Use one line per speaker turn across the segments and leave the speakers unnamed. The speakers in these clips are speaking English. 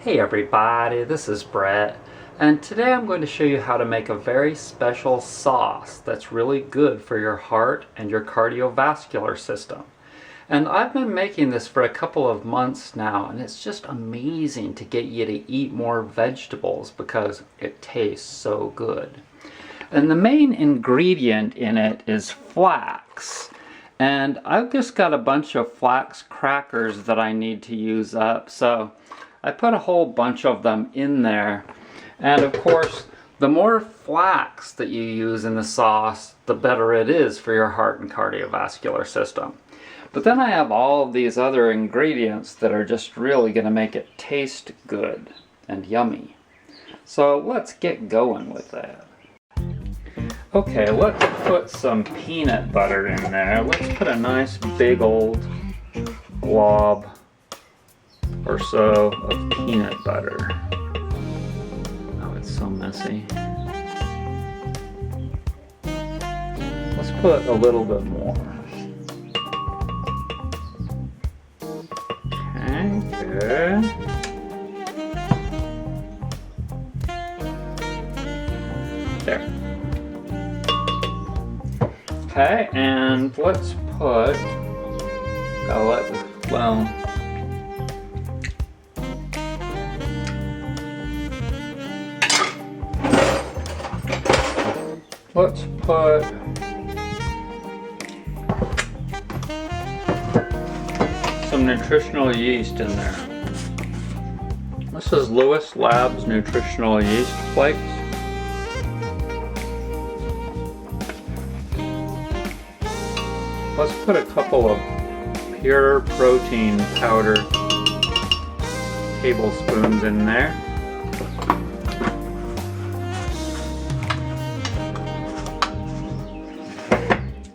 Hey everybody, this is Brett, and today I'm going to show you how to make a very special sauce that's really good for your heart and your cardiovascular system. And I've been making this for a couple of months now, and it's just amazing to get you to eat more vegetables because it tastes so good. And the main ingredient in it is flax. And I've just got a bunch of flax crackers that I need to use up, so I put a whole bunch of them in there. And of course, the more flax that you use in the sauce, the better it is for your heart and cardiovascular system. But then I have all of these other ingredients that are just really going to make it taste good and yummy. So let's get going with that. Okay, let's put some peanut butter in there. Let's put a nice big old glob or so of peanut butter. Oh, it's so messy. Let's put a little bit more. Okay, good. There. Okay, and let's put, let's put some nutritional yeast in there. This is Lewis Labs nutritional yeast flakes. Let's put a couple of pure protein powder tablespoons in there.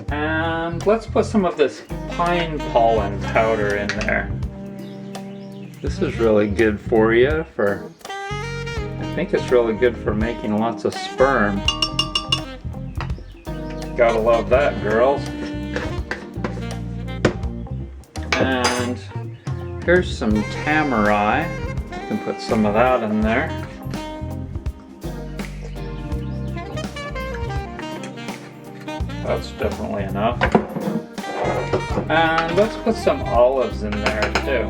And let's put some of this pine pollen powder in there. This is really good for you I think it's really good for making lots of sperm. Gotta love that, girls. And here's some tamari. You can put some of that in there. That's definitely enough. And let's put some olives in there too.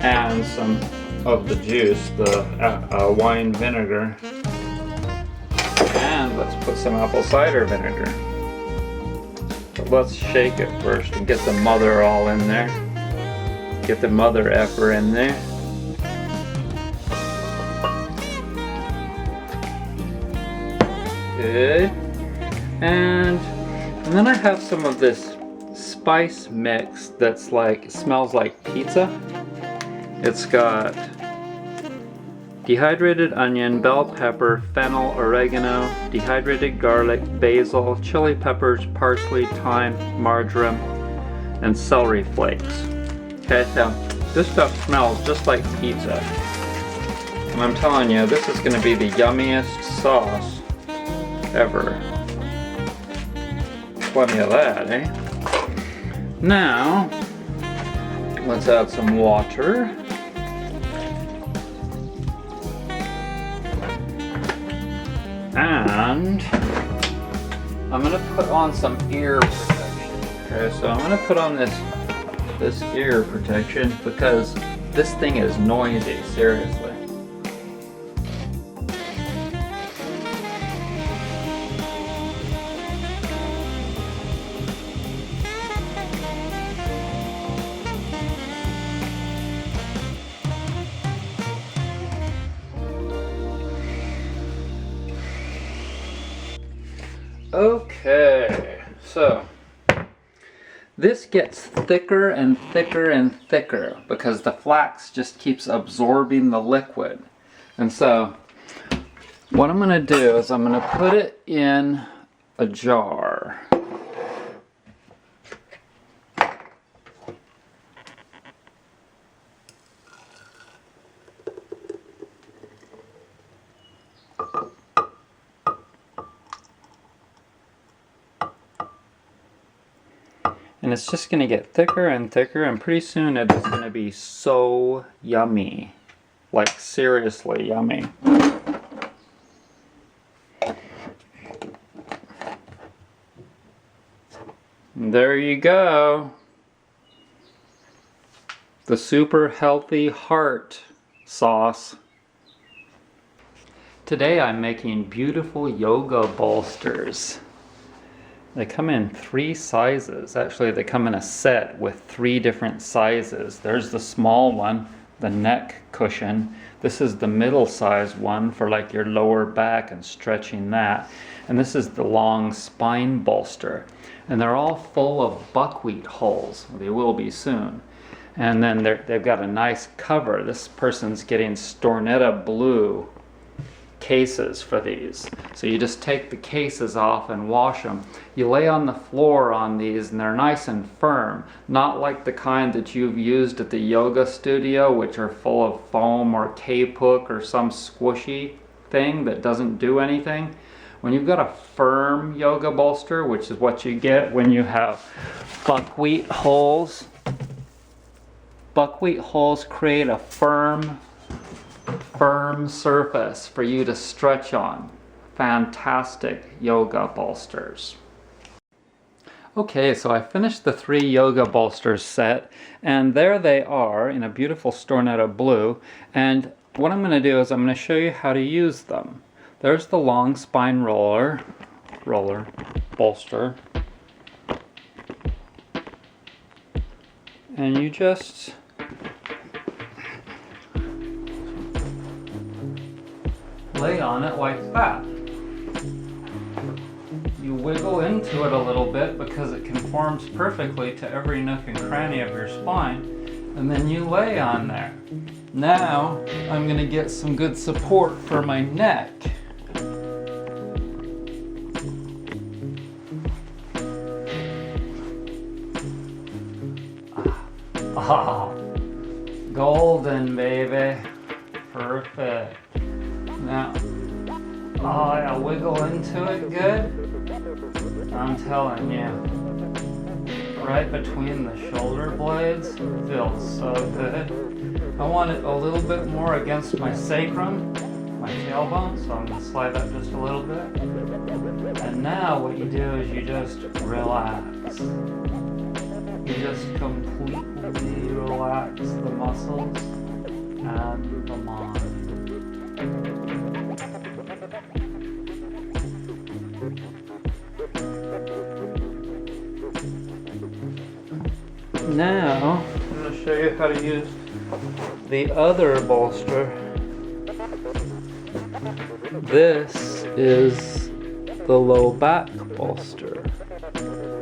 And some of the juice, the wine vinegar. And let's put some apple cider vinegar. But let's shake it first and get the mother all in there. Get the mother effer in there. Good. And then I have some of this spice mix that's like, smells like pizza. It's got dehydrated onion, bell pepper, fennel, oregano, dehydrated garlic, basil, chili peppers, parsley, thyme, marjoram, and celery flakes. Okay, so this stuff smells just like pizza. And I'm telling you, this is going to be the yummiest sauce ever. Plenty of that, eh? Now, let's add some water. And I'm going to put on some ear protection. Okay, so I'm going to put on this ear protection because this thing is noisy, seriously. Okay, so this gets thicker and thicker and thicker because the flax just keeps absorbing the liquid. And so what I'm going to do is I'm going to put it in a jar. And it's just going to get thicker and thicker, and pretty soon it is going to be so yummy. Like seriously yummy. And there you go. The super healthy heart sauce. Today I'm making beautiful yoga bolsters. They come in 3 sizes. Actually, they come in a set with 3 different sizes. There's the small one, the neck cushion. This is the middle size one for like your lower back and stretching that. And this is the long spine bolster. And they're all full of buckwheat hulls. They will be soon. And then they've got a nice cover. This person's getting Stornetta blue cases for these. So you just take the cases off and wash them. You lay on the floor on these and they're nice and firm, not like the kind that you've used at the yoga studio, which are full of foam or K-Hook or some squishy thing that doesn't do anything. When you've got a firm yoga bolster, which is what you get when you have buckwheat hulls, buckwheat hulls create a firm surface for you to stretch on. Fantastic yoga bolsters. Okay, so I finished the 3 yoga bolsters set, and there they are in a beautiful Stornetta blue. And what I'm going to do is I'm going to show you how to use them. There's the long spine roller bolster, and you just lay on it like that. You wiggle into it a little bit because it conforms perfectly to every nook and cranny of your spine, and then you lay on there. Now I'm going to get some good support for my neck. Ah, golden, baby. Perfect. Now, oh yeah, wiggle into it good. I'm telling you, right between the shoulder blades, feels so good. I want it a little bit more against my sacrum, my tailbone, so I'm going to slide that just a little bit. And now what you do is you just relax. You just completely relax the muscles and the mind. Now, I'm going to show you how to use the other bolster. This is the low back bolster.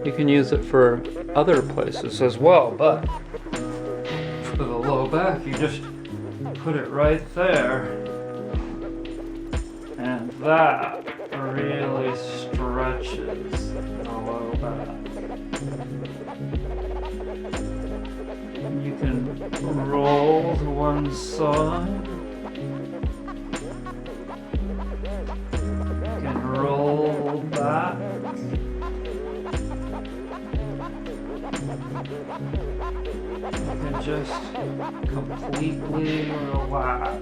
You can use it for other places as well, but for the low back, you just put it right there, and that really stretches the low back. You can roll to one side. You can roll back. You can just completely relax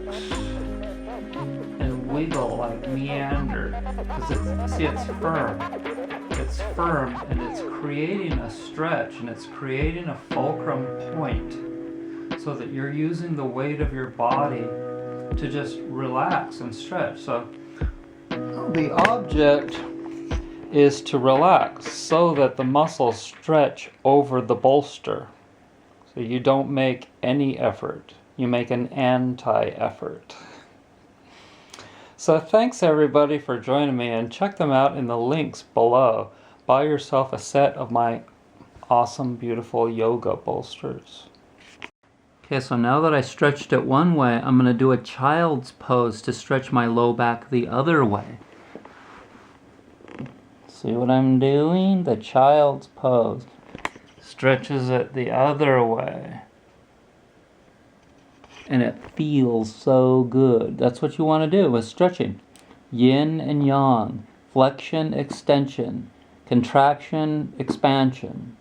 and wiggle like meander. Because it's firm. It's firm, and it's creating a stretch, and it's creating a fulcrum point so that you're using the weight of your body to just relax and stretch. So the object is to relax so that the muscles stretch over the bolster. So you don't make any effort. You make an anti-effort. So thanks everybody for joining me, and check them out in the links below. Buy yourself a set of my awesome, beautiful yoga bolsters. Okay, so now that I stretched it one way, I'm going to do a child's pose to stretch my low back the other way. See what I'm doing? The child's pose. Stretches it the other way. And it feels so good. That's what you want to do with stretching. Yin and yang. Flexion, extension. Contraction, expansion.